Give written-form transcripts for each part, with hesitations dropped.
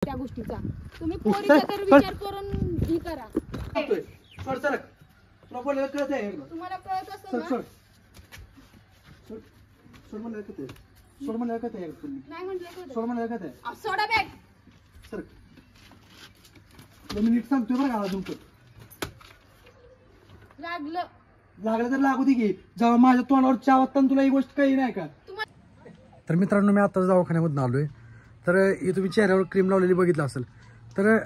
त्या गोष्टीचा तुम्ही पोरीचा तर विचार करून ही करा. सोड सरक. तुला बोलायला कळत आहे तुम्हाला कळत असेल सोड ना? सोड सोड मला कळत आहे. सोड मला कळत आहे नाही म्हटलं सोड मला कळत आहे. सोडा बॅग. सरक. तुला मी नीट सांगतोय बरं का अजून लागलं तर लागू दे की. जेव्हा माझ्या तोंडावर चहा वाटतं तुला ही गोष्ट काही नाही का? तर मित्रांनो मी आता दवाखान्यामधून आलोय. तर हे तुम्ही चेहऱ्यावर क्रीम लावलेली बघितलं असेल. तर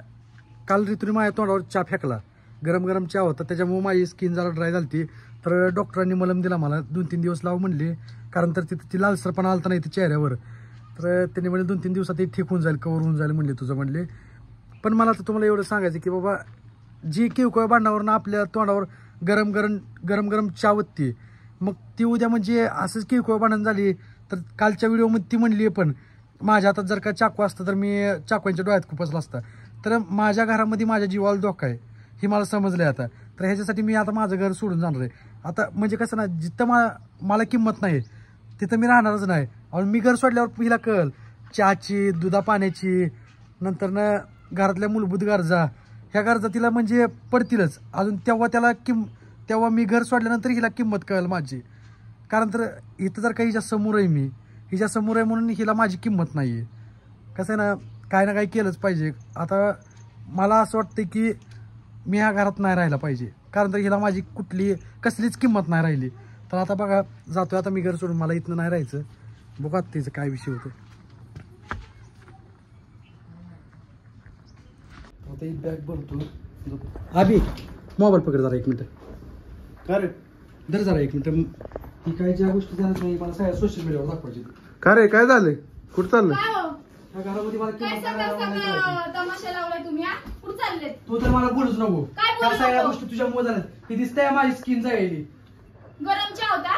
काल ऋतूने माझ्या तोंडावर चहा फेकला. गरम गरम चहा होता त्याच्यामुळे माझी स्किन जरा ड्राय झाली. तर डॉक्टरांनी मलम दिला मला 2-3 दिवस लाव म्हणले. कारण तर तिथं ती लालसरपणा आलता नाही चेहऱ्यावर. तर त्यांनी म्हणले 2-3 दिवसात ते ठीक होऊन जाईल कवर होऊन जाईल म्हणले तुझं म्हणले. पण मला तर तुम्हाला एवढं सांगायचं की बाबा जी किवकोळ भांडणावरनं आपल्या तोंडावर गरम गरम चहा वत्ती मग ती उद्या म्हणजे असंच किवकोळ भांडण झाली. तर कालच्या व्हिडिओमध्ये ती म्हणली पण माझ्या हातात जर का चाकू असतं तर मी चाकूच्या डोळ्यात खुपसला असता. तर माझ्या घरामध्ये माझ्या जीवाला धोका आहे हे मला समजलंय आता. तर ह्याच्यासाठी मी आता माझं घर सोडून जाणार आहे. आता म्हणजे कसं ना जिथं मला किंमत नाही तिथं मी राहणारच नाही. आणि मी घर सोडल्यावर हिला कळल चहाची दुधा पाण्याची नंतर ना घरातल्या मूलभूत गरजा ह्या गरजा तिला म्हणजे पडतीलच अजून. तेव्हा मी घर सोडल्यानंतर हिला किंमत कळेल माझी. कारण तर इथं जर का हिच्या समोर आहे मी हिच्या समोर आहे म्हणून हिला माझी किंमत नाही आहे. कसं आहे ना काय ना काय केलंच पाहिजे. आता मला असं वाटतं की मी ह्या घरात नाही राहायला पाहिजे कारण तर हिला माझी कसलीच किंमत नाही राहिली. तर आता बघा जातोय आता मी घर सोडून. मला इथनं नाही राहायचं. बघा तिचं काय विषय होतं. आता एक बॅग भरतो. अभि मोबाईल पकड जरा 1 मिनिट. का रे धर जरा 1 मिनिट. ही काय ज्या गोष्टी झाल्या नाही मला सगळ्या सोशल मीडियावर दाखवायची. का रे काय झालंय कुठं चाललंय? ह्या घरामध्ये मला तमाशा लावलाय तुम्ही. कुठं चालले? तू तर मला बोलूच नको. काय बोलू त्या सगळ्या नको? गोष्टी तुझ्यामुळे झाल्या. हे दिसतंय माझी स्किन जायली. गरम चहा होता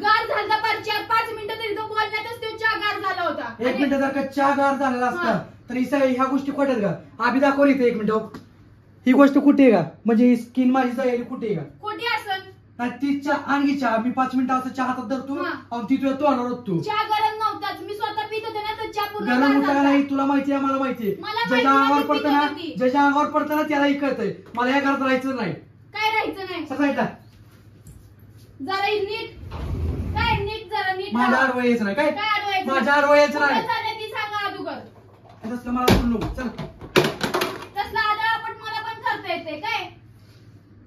गार झाला. 4-5 मिनिटं तरी तो बोलण्यातच तो चहा गार झाला होता. 1 मिनिट जर का चहा गार झालेला असता तर ही सगळ्या ह्या गोष्टी खोट्यात का? आम्ही दाखवली इथे 1 मिनिट. ही गोष्ट कुठे आहे का? म्हणजे ही स्किन माझी जायली कुठे आहे का? खोटी असन. नाही ती चहा आणखी चहा मी 5 मिनिटाचा चहा हातात धरतो आणि ती तुझ्या तोंडावर ओततो. चहा गरम नव्हताच. मी स्वतः पित होते ना तर चहा पूर्ण गरम गार उठा झाला. नाही तुला माहिती आहे मला माहिती आहे. मला ज्याच्या माहिती अंगावर नाही, पडतं ना ती पित ज्याच्या अंगावर पडतं ना त्यालाही कळतंय. मला या घरात राहायचं नाही. काय राहायचं नाही. सगळ्या जरा नीट काय नीट जरा नीट माझ्या राहा. आडवं यायचं नाही काय? काय अडवायचं? माझ्या आडवं यायचं कुठं नाही. चाललंय ती सांगा अगोदर. तसलं मला बोलू नको. चल तसला आदळापट मला पण करता येते काय?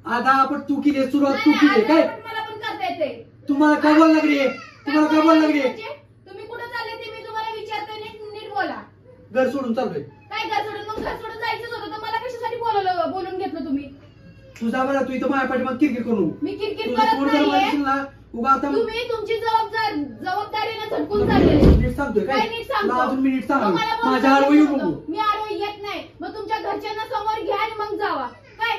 आता आपण तू केली सुरुवात तू नाही, केली काय? आदळापट मला पण करता येते. तुम्हाला काय बोल लागली? तुम्हाला काय बोल लागली? म्हणजे तुम्ही कुठं चालले ते मी तुम्हाला विचारते. नीट बोला. घर सोडून चाललोय. काय घर सोडून मग घर सोडून जायचंच होतं तर मला कशासाठी बोलून घेतलं तुम्ही? तुझा बरं तू इथं माझ्या पाठीमाग किरकिर करू. मी किरकिर तुझं करत कोण जर नाहीये. म्हणशील ना उगा आता तुम्ही तुमची जबाबदारीने झटकून चाललेले. नीट सांगतोय काय? काय नीट सांगतो? तुला अजून मी नीट सांगतो. मग मला बोलू माझ्या आडवं येऊ नका. नको. मी आडवं येत नाही. मग तुमच्या घरच्यांना समोर घ्या आणि मग जावा. काय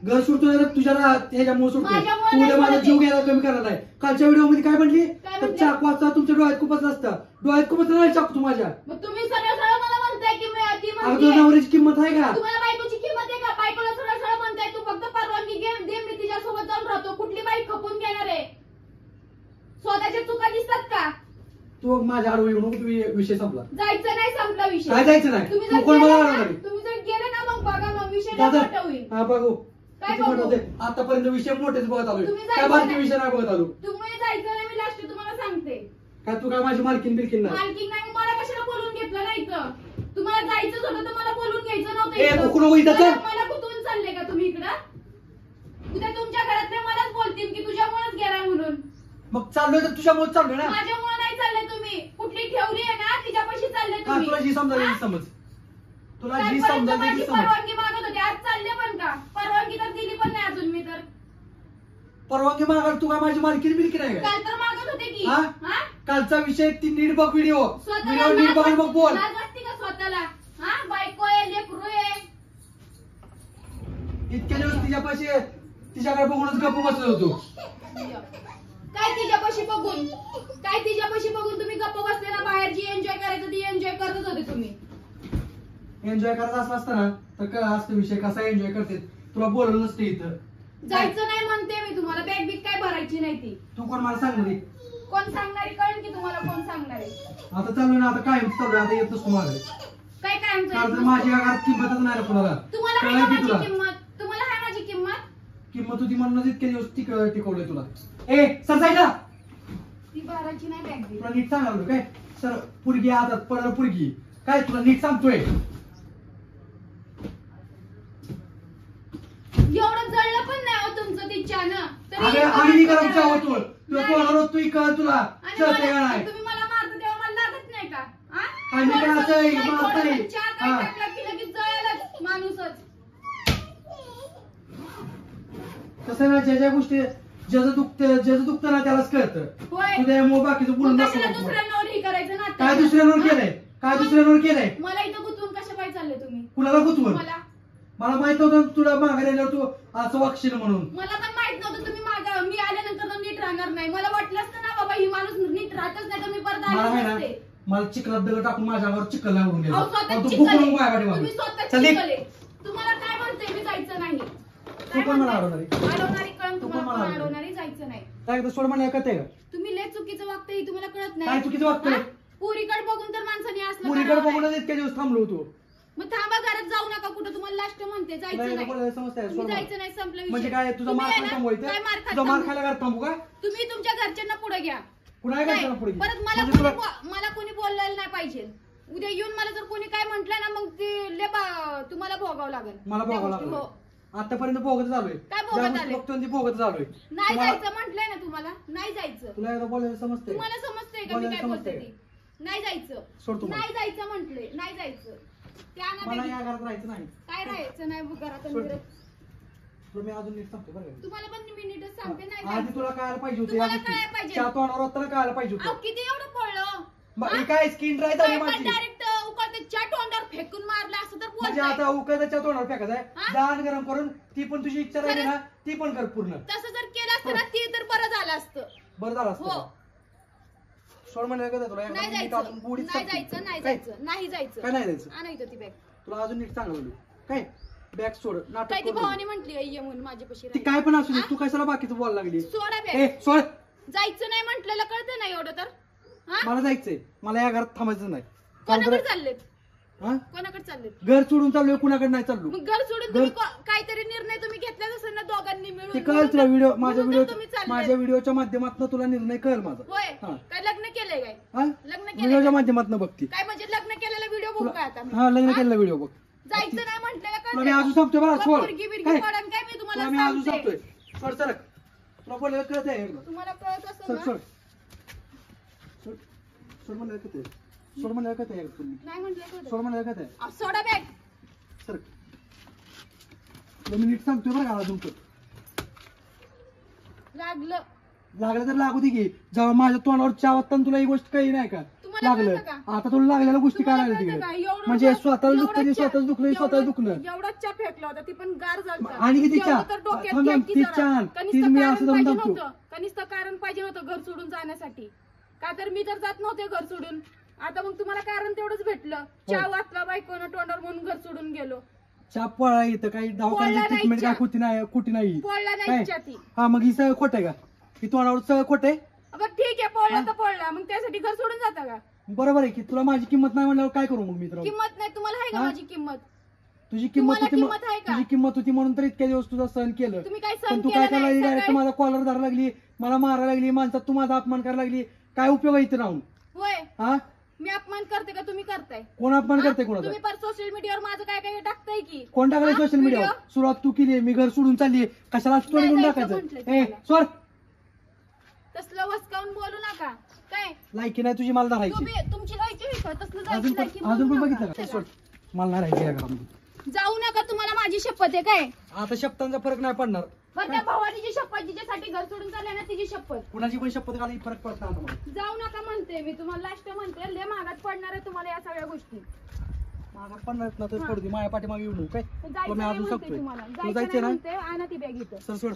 घर सोडतोय तर तुझ्या ह्याच्यामुळे सोडतोय. माझ्यामुळे तू उद्या नाही माझा सोडत. जीव घ्यायला कमी करणार आहे. कालच्या व्हिडिओ मध्ये काय म्हणली? काय तर म्हणते? चाकू वाजता तुमच्या डोळ्यात खूपच असतं. डोळ्यात खूपच नाही चाकू तू माझ्या. मग तुम्ही सरळ सरळ मला म्हणताय की मी ती अगं म्हणते. तुझ्या नवऱ्याची किंमत आहे का? तुम्हाला बायकोची किंमत आहे का? बायकोला सरळ सरळ म्हणताय तू फक्त परवानगी दे मी तिच्यासोबत जाऊन राहतो. कुठली बाई खपून घेणार आहे? स्वतःच्या चुका दिसतात का? तू माझ्या आडवं येऊ नको. तू विषय संपला. जायचं नाही संपला विषय. काय जायचं नाही? तुम्ही तू जर कोण मला गेले आडवं ना नाही. तुम्ही जर गेले ना मग बघा मग विषय दादा मोठा होईल. हा बघू काय किती मोठं बघू? होते. आतापर्यंत विषय मोठेच बघत आलोय. तुम्ही काय जायचं बारकी नाही. विषय नाही बघत आलो. तुम्ही जायचं नाही मी लास्ट तुम्हाला सांगते. काय तू काय माझी मालकीन बिलकीन नाही? मालकी नाही मला कशाला बोलून घेतलं नाही इथं? तुम्हाला जायचंच होतं तर मला बोलून घ्यायचं नव्हतं ए, इथं. नको नको इथं चल. मला कुठून चालले का तुम्ही इकडं? उद्या तुमच्या घरातले मलाच बोलतील की तुझ्यामुळेच गेला म्हणून. मग चाललोय तर तुझ्यामुळे चाललोय ना. माझ्यामुळे नाही चालले तुम्ही. कुठली ठेवली आहे ना तिच्यापाशी चालले का तुम्ही. तुला जी समजायची ती समज. तुला जी कालपर्यंत समजायची माझी ती समज. परवानगी मागत होते आज चालले पण का? परवानगी तर दिली पण नाही अजून मी तर. परवानगी मागायला तू काय माझी मालकीन बिलकीन आहे का? काल तर मागत होते की. हा? हा? कालचा विषय ती नीट बघ व्हिडिओ. स्वतःला व्हिडिओ नीट बघ आणि मग बोल. लाज वाटते का स्वतःला? हा बायको आहे लेकरू आहे. इतके दिवस तिच्याकडे बघूनच गप्प बसलो होतो. काय तिच्यापाशी बघून तुम्ही गप्प बसले ना? बाहेर जी एन्जॉय करायचं ती एन्जॉय करतच होते तुम्ही. एन्जॉय करायचा असला असता ना तर कळला असतं विषय कसा एन्जॉय करते. तुला बोलवलं नसतं इथं. जायचं नाही म्हणते मी तुम्हाला. बॅग बिग काय भरायची नाही ती. तू कोण मला सांगणार आहे? कोण सांगणारी कळेल की तुम्हाला कोण सांगणार आहे. आता चालू ना. आता काय चालू आता येतच तुम्हाला. काय काय आमचं कारण माझी घरात किंमतच नाही रे कुणाला. तुम्हाला आहे कळलं का की माझी तुला किंमत? तुम्हाला आहे माझी किंमत? किंमत होती म्हणूनच इतके दिवस टिकवलंय तुला. ए सर जायला ती 12ची नाही बॅग दिली. तुला नीट सांगाल काय सर पुरगी हातात पडलं पुरगी काय तुला नीट सांगतोय. एवढं जळलं पण नाही हो तुमचं तिच्यानं. तरी आम्ही करायचं चावत तुला कोणाला तू कळ तुला आणि चलते का मला- नाही. तुम्ही मला मारता तेव्हा मला लागत नाही का? हा? आम्ही पण असं आहे, थोडंसं मारता काय, आहे. थोडंसं चार काय हा. टाकलं की लगेच जळायलाच माणूसच. कसं ना ज्याचं दुखतं ना त्यालाच कळतं. होय. तुझ्या बाकीचं बोलून मग दाखव कशाला नको. दुसऱ्यांवर हे करायचं ना? काय दुसऱ्यांवर केलंय काय दुसऱ्यांवर केलंय मला इथं गुंतवून कशा पाय चालले तुम्ही? कुणाला गुतवून मला माहित नव्हतं तुला माघारी आल्यावर तू असं वागशील म्हणून. मला पण माहित नव्हतं तुम्ही मी आल्यानंतर तर नीट राहणार नाही. मला वाटलं असतं ना बाबा ही माणूस नीट राहतच नाही तर मी परत मला आले आहे ना नसते. मला चिखलात दगड टाकून माझ्या अंगावर चिखल लागून गेला. अहो, स्वतः तू चिखल बुकून आहे. माझ्या गाडी तुम्ही स्वतः चल चिखल आहे. तुम्हाला काय म्हणते मी जायचं नाही. काय पण मला म्हणताय? अडवणारी. अडवणारी कळण तू पण तुम्हाला मला पण अडवणारी. अडवणारी जायचं नाही. काय एकदा सोड म्हणलं ऐकत आहे का तुम्ही लय चुकीचं वागताय हे तुम्हाला कळत काय नाही. चुकीचं वागतंय? हा? पोरीकडे बघून तर माणसाने असलं पुरीकडे करावं नाही. बघूनच इतके दिवस थांबलो होतो. मग थांबा घरात जाऊ नका कुठं तुम्हाला लास्ट म्हणते जायचं तुला नाही. बोलायला समजतंय? तुम्ही सोड मला. जायचं नाही संपलं विषय. म्हणजे काय तुझा तुम्ही मार आहे खायला ना, थांबू इथे? काय मार खात तुझा मार थांबू? खायला घरात थांबू का तुम्ही तुमच्या घरच्यांना पुढे घ्या. कुणा नाही, घरच्यांना पुढे परत मला म्हणजे तुला मला कोणी बोलायला नाही पाहिजे. उद्या येऊन मला जर कोणी काय म्हटलं ना मग ते तुम्हाला भोगावं लागेल. मला त्या भोगावं गोष्टी, लागलं. हो. आतापर्यंत भोगत चालूय. काय भोगत आले? बघतो ती भोगत चालूय. नाही तुम्हाला- जायचं म्हटलंय ना तुम्हाला. नाही जायचं. तुला एकदा बोलायला समजतंय? तुम्हाला समजतंय का मी बोलायला काय बोलते समजतंय? ती? नाही जायचं. सोड तुम्हाला. नाही जायचं म्हटलंय. नाही जायचं. त्या मला ना या घरात राहायचं नाही. काय राहायचं नाही घरात सोड. अंदरच. तुला मी अजून नीट सांगतो बरं का. तुम्हाला पण मी नीटच सांगते नाही आधी जायचं. तुला कळायला पाहिजे होतं तुम्हाला या गोष्टी. कळायला पाहिजे. चहा तोंडावर होताना कळायला पाहिजे अहो, होतं. किती एवढं पडलं? मग हे काय स्किन ड्राय झाली माझी. डायरेक्ट उकळते चहा तोंडावर फेकून मारलं असं तर म्हणजे बोलताय. आता उकळत्याच्या तोंडावर फेकायचं आहे. हा? दाण गरम करून ती पण तुझी इच्छा राहिली ना ती पण कर पूर्ण. तसं जर केलं असतं ना ते तर बरं झालं असतं. बरं झालं असतं हो. का? सोड म्हणलं का तुला एकदा नाही नीट जायचं. अजून बुडीत नाही सांगतो. जायचं. नाही काय? जायचं. नाही जायचं. काय नाही जायचं? आणा इथं ती बॅग. तुला अजून नीट सांगायला काय बॅग सोड काय नाटक ती करू भावानी म्हटली ये म्हणून माझ्यापाशी ती राहा. काय पण असू दे तू कशाला बाकीचं बोलायला लागली. सोडा ए बॅग. सोड. जायचं नाही म्हटलेलं कळतं नाही एवढं तर. हा? मला जायचंय. मला या घरात थांबायचं नाही. कोणाकडे चाललेत? हा? कोणाकडे चाललेत? घर सोडून चाललोय कुणाकडे नाही चाललो. मग घर सोडून तुम्ही काहीतरी निर्णय तुम्ही घेतलाच असेल ना दोघांनी मिळून. ते कळ म्हणून तुला तर- व्हिडिओ म्हणून तर तुम्ही चाललेत. माझ्या व्हिडिओच्या माध्यमातून तुला निर्णय कळ माझा. होय. हा. काय लग्न केलंय काय? हा? लग्न केलंय व्हिडिओच्या काय? माध्यमातून बघती. काय म्हणजे लग्न केलेला व्हिडिओ बघू काय आता मी? हा लग्न हा? केलेला व्हिडिओ बघ. जायचं नाही म्हटलेलं तुला मी अजून कळतंय. सांगतोय बरं सोड. पोरगी बिरगी काय? पडन काय मी तुम्हाला तुला मी अजून सांगते. सांगतोय सोड सरक. तुला बोलायला कळत आहे एकदा. तुम्हाला कळत असेल सोड ना? सोड सोड सोड म्हणलं ऐकत आहे. सोड म्हणलं ऐकत आहे तुम्ही. नाही म्हटलं कळतं. सोड म्हणलं ऐकत आहे. अहो, सोडा बॅग. सरक. तुला मी नीट सांगतोय बरं का अजून लागलं. लागलं तर लागू दे की जेव्हा माझ्या तोंडावर चहा वाटताना तुला ही गोष्ट काही नाही का तुम्हाला लागलं कळतं का? आता तुला लागलेल्या गोष्टी काय तुम्हाला लागल्या कळतं का? तिकडे एवढं- म्हणजे स्वतःला दुखतं एवढं स्वतःच दुखलं स्वतःच दुखणं एवढा चहा फेकला होता ती पण गार झालं. आणि किती चहा? थांब, थांब, ती चहा. ती मी असं जाऊन थांबतो. कनिष्ठ कारण पाहिजे होतं घर सोडून जाण्यासाठी. का तर मी तर जात नव्हते घर सोडून. आता मग तुम्हाला कारण तेवढंच भेटलं. चहा वाचला बायकोनं तोंडावर म्हणून घर सोडून गेलो. चहा पळा येतं काही पळला दवाखान्याची नाही ट्रीटमेंट काय चहा. कुठे नाही पळला काय? नाही चहा ती. हा मग ही सगळं खोट आहे का ही तोंडावर सगळं खोट आहे. अगं ठीक आहे पळला तर पळला मग त्यासाठी घर सोडून जाता का? बरोबर आहे की तुला माझी किंमत नाही म्हणल्यावर काय करू मग मित्र किंमत नाही तुम्हाला आहे का हा? माझी किंमत? तुझी किंमत तुम्हाला होती किंमत आहे का? तुझी किंमत होती म्हणून तर इतक्या दिवस तुझा सहन केलं तुम्ही काय पण सहन तू काय केलं करायला नाही लागली डायरेक्ट सगळं? माझा कॉलर धरायला लागली मला मारायला लागली माणसात तू माझा अपमान करायला लागली काय उपयोग आहे इथे राहून होय. हा मी अपमान करते का तुम्ही करताय? कोण अपमान करते हा? कोणाचा तुम्ही पर सोशल मीडियावर माझं काय काय टाकताय की? कोण टाकलंय हा? सोशल मीडियावर व्हिडिओ? सुरुवात तू केली मी घर सोडून चालली कशाला स्टोरी नाही करून जायचं टाकायचं म्हटलंय ए तुम्हाला. सोड तसलं वसकावून बोलू नका. काय लायकी नाही तुझी मला धरायची तुम्ही तुमची लायकी आहे का? तसलं अजून जायची पण लायकी अजून पण बोलू बघितलं नका. का सोड मला नाही राहायची या घरामध्ये जाऊ नका तुम्हाला माझी शपथ आहे काय? आता शब्दांचा फरक नाही पडणार पण त्या भावाची शपथ जिच्यासाठी घर सोडून चालले ना तिची शपथ. कुणाची पण शपथ घालायची फरक पडणार आता मला जाऊ नका म्हणते मी तुम्हाला लास्ट म्हणते लय महागात पडणार आहे तुम्हाला या सगळ्या गोष्टी. मागा पडणार ना तर पडू दे माझ्या पाठीमागे येऊ नको काय जायचं तुला मी नाही अजून म्हणते सांगतोय तुम्हाला. तुला जायचं जायचंय नाही ना म्हणते आणा ती बॅग इथं. सर सोड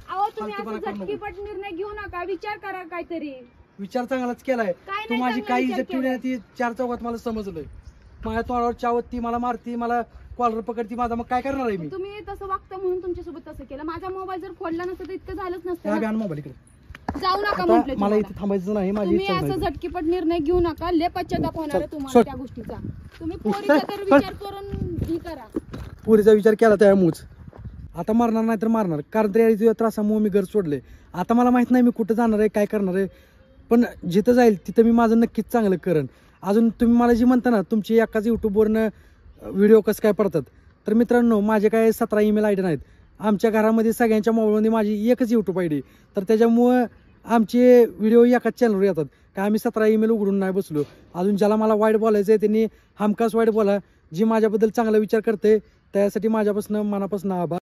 अहो तुम्ही फालतूपणा असं करू नको. झटकीपट निर्णय घेऊ नका. विचार करा काहीतरी. विचार चांगलाच केलाय काय तू नाही माझी चांगला काही विचार इज्जत ठेवली नाही ती चार चौकात मला समजलंय माझ्या तोंडावर चावती मला मारती मला कॉलर पकडती माझा मग काय करणार आहे मी तुम्ही तसं वागता म्हणून तुमच्यासोबत तसं केलं. माझा मोबाईल जर फोडला नसता तर इतकं झालंच नसतं त्या ना. बॅन मोबाईल इकडे जाऊ नका आता म्हटलं मला तुम्हाला. इथे थांबायचं नाही, माझी तुम्ही इच्छा असं नाही. झटकीपट निर्णय घेऊ नका. लय पश्चाताप होणार आहे तुम्हाला सोड. त्या गोष्टीचा. तुम्ही पोरीचा तर विचार करून हे करा. पुरीचा विचार केला त्यामुळेच आता मारणार नाही तर मारणार, कारण तरी तुझ्या त्रासामुळे मी घर सोडले. आता मला माहित नाही मी कुठं जाणार आहे, काय करणार आहे, पण जिथं जाईल तिथं मी माझं नक्कीच चांगलं करेन. अजून तुम्ही मला जी म्हणता ना तुमची एकाच युट्यूबवरनं व्हिडिओ कसं काय पडतात, तर मित्रांनो माझे काय 17 ईमेल आय डी नाहीत. आमच्या घरामध्ये सगळ्यांच्या मोबाईलमध्ये माझी एकच यूट्यूब आय डी, तर त्याच्यामुळं आमचे व्हिडिओ एकाच चॅनलवर येतात. काय आम्ही 17 ईमेल उघडून नाही बसलो. अजून ज्याला मला वाईट बोलायचं आहे त्यांनी हमखास वाईट बोला. जी माझ्याबद्दल चांगला विचार करते त्यासाठी माझ्यापासून मनापासून आभार.